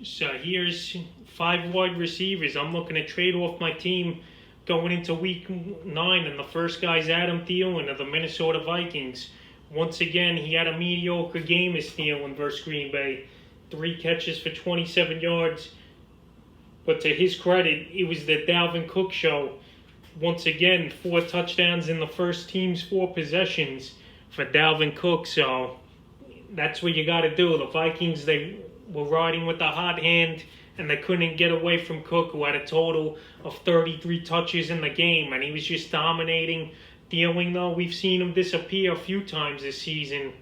So here's 5 wide receivers. I'm looking to trade off my team going into week 9, and the first guy's Adam Thielen of the Minnesota Vikings. Once again, he had a mediocre game as Thielen versus Green Bay. 3 catches for 27 yards. But to his credit, it was the Dalvin Cook show. Once again, 4 touchdowns in the first team's 4 possessions for Dalvin Cook. So that's what you got to do. The Vikings, they were riding with the hot hand, and they couldn't get away from Cook, who had a total of 33 touches in the game, and he was just dominating. Thielen, though, we've seen him disappear a few times this season.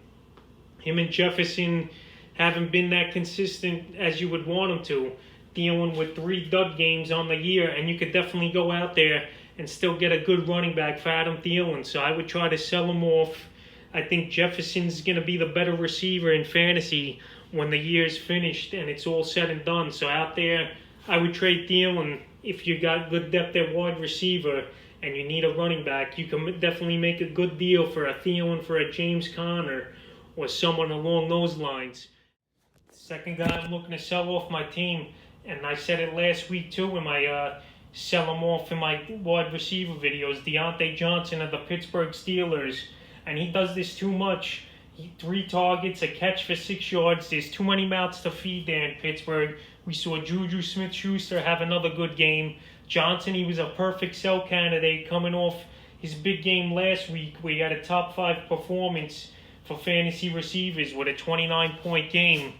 Him and Jefferson haven't been that consistent as you would want them to. Thielen with 3 dud games on the year, and you could definitely go out there and still get a good running back for Adam Thielen. So I would try to sell him off. I think Jefferson's going to be the better receiver in fantasy when the year's finished and it's all said and done. So out there, I would trade Thielen. If you got good depth at wide receiver and you need a running back, you can definitely make a good deal for a Thielen, for a James Conner, or someone along those lines. Second guy I'm looking to sell off my team, and I said it last week too in my sell him off in my wide receiver videos, DeAndre Johnson of the Pittsburgh Steelers. And he does this too much. 3 targets, a catch for 6 yards. There's too many mouths to feed there in Pittsburgh. We saw Juju Smith-Schuster have another good game. Johnson, he was a perfect sell candidate coming off his big game last week where he had a top 5 performance for fantasy receivers with a 29-point game.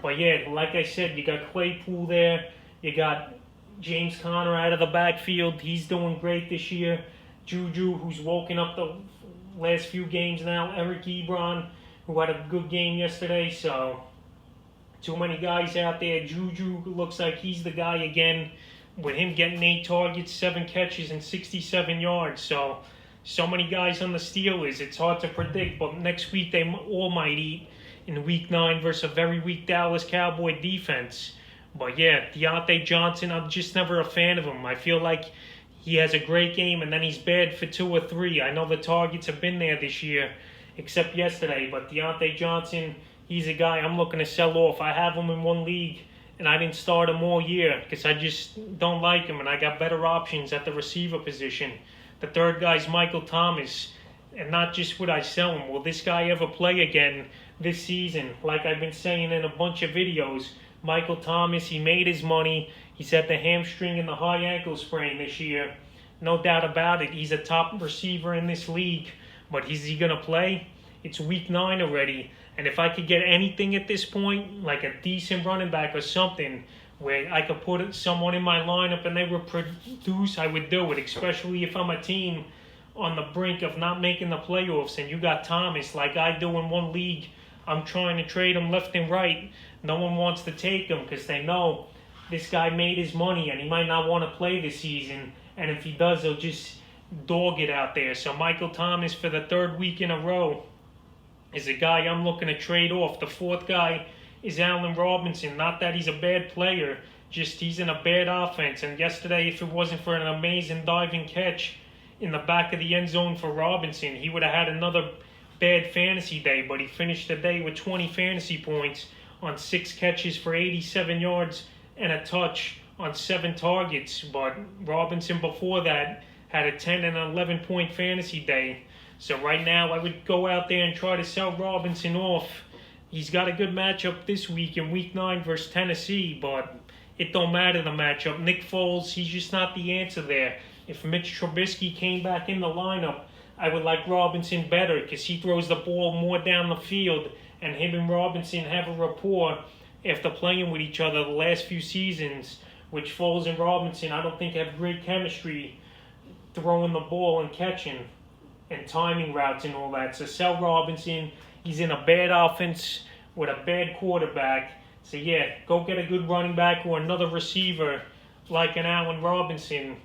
But yeah, like I said, you got Claypool there. You got James Conner out of the backfield. He's doing great this year. Juju, who's woken up the last few games now. Eric Ebron, who had a good game yesterday. So, too many guys out there. Juju looks like he's the guy again, with him getting 8 targets, 7 catches, and 67 yards. So many guys on the Steelers. It's hard to predict, but next week they all might eat in week 9 versus a very weak Dallas Cowboy defense. But yeah, DeAndre Johnson, I'm just never a fan of him. I feel like he has a great game and then he's bad for 2 or 3. I know the targets have been there this year, except yesterday. But DeAndre Johnson, he's a guy I'm looking to sell off. I have him in 1 league, and I didn't start him all year because I just don't like him, and I got better options at the receiver position. The third guy's Michael Thomas, and not just would I sell him. Will this guy ever play again this season? Like I've been saying in a bunch of videos, Michael Thomas, he made his money. He's had the hamstring and the high ankle sprain this year. No doubt about it. He's a top receiver in this league. But is he going to play? It's week 9 already. And if I could get anything at this point, like a decent running back or something, where I could put someone in my lineup and they would produce, I would do it. Especially if I'm a team on the brink of not making the playoffs and you got Thomas like I do in 1 league. I'm trying to trade him left and right. No one wants to take him because they know this guy made his money and he might not want to play this season. And if he does, he'll just dog it out there. So Michael Thomas, for the 3rd week in a row, is a guy I'm looking to trade off. The 4th guy is Allen Robinson. Not that he's a bad player, just he's in a bad offense. And yesterday, if it wasn't for an amazing diving catch in the back of the end zone for Robinson, he would have had another bad fantasy day. But he finished the day with 20 fantasy points on 6 catches for 87 yards and a touch on 7 targets. But Robinson before that had a 10 and 11 point fantasy day. So right now I would go out there and try to sell Robinson off. He's got a good matchup this week in week 9 versus Tennessee, but it don't matter the matchup. Nick Foles, he's just not the answer there. If Mitch Trubisky came back in the lineup, I would like Robinson better because he throws the ball more down the field, and him and Robinson have a rapport after playing with each other the last few seasons, which Foles and Robinson I don't think have great chemistry throwing the ball and catching and timing routes and all that. So sell Robinson. He's in a bad offense with a bad quarterback. So yeah, go get a good running back or another receiver like an Allen Robinson,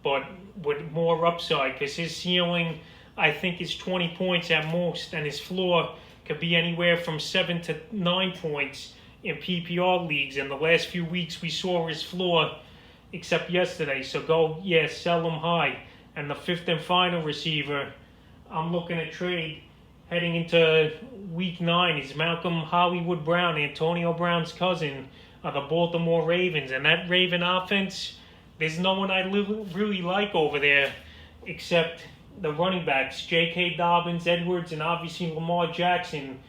but with more upside, because his ceiling, I think, is 20 points at most, and his floor could be anywhere from 7 to 9 points in PPR leagues. In the last few weeks, we saw his floor, except yesterday. So go, sell him high. And the 5th and final receiver I'm looking to trade heading into week 9 is Malcolm Hollywood Brown, Antonio Brown's cousin, of the Baltimore Ravens. And that Raven offense, there's no one I really like over there except the running backs, J.K. Dobbins, Edwards, and obviously Lamar Jackson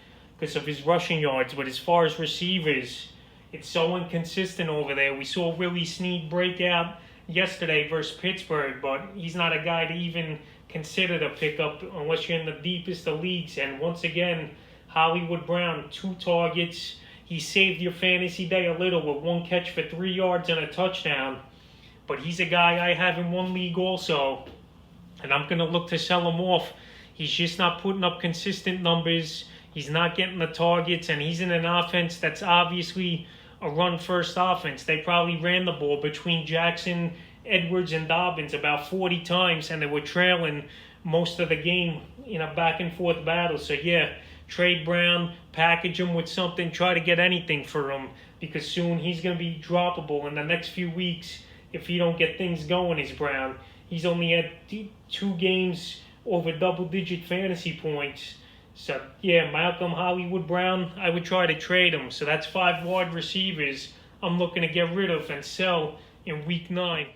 because of his rushing yards. But as far as receivers, it's so inconsistent over there. We saw Willie Snead break out yesterday versus Pittsburgh, but he's not a guy to even consider to pick up unless you're in the deepest of leagues. And once again, Hollywood Brown, 2 targets. He saved your fantasy day a little with 1 catch for 3 yards and a touchdown. But he's a guy I have in one league also, and I'm going to look to sell him off. He's just not putting up consistent numbers. He's not getting the targets, and he's in an offense that's obviously a run-first offense. They probably ran the ball between Jackson, Edwards, and Dobbins about 40 times, and they were trailing most of the game in a back-and-forth battle. So, yeah, trade Brown, package him with something, try to get anything for him, because soon he's going to be droppable in the next few weeks if he don't get things going as Brown. He's only had 2 games over double-digit fantasy points. So, yeah, Malcolm Hollywood Brown, I would try to trade him. So that's 5 wide receivers I'm looking to get rid of and sell in week 9.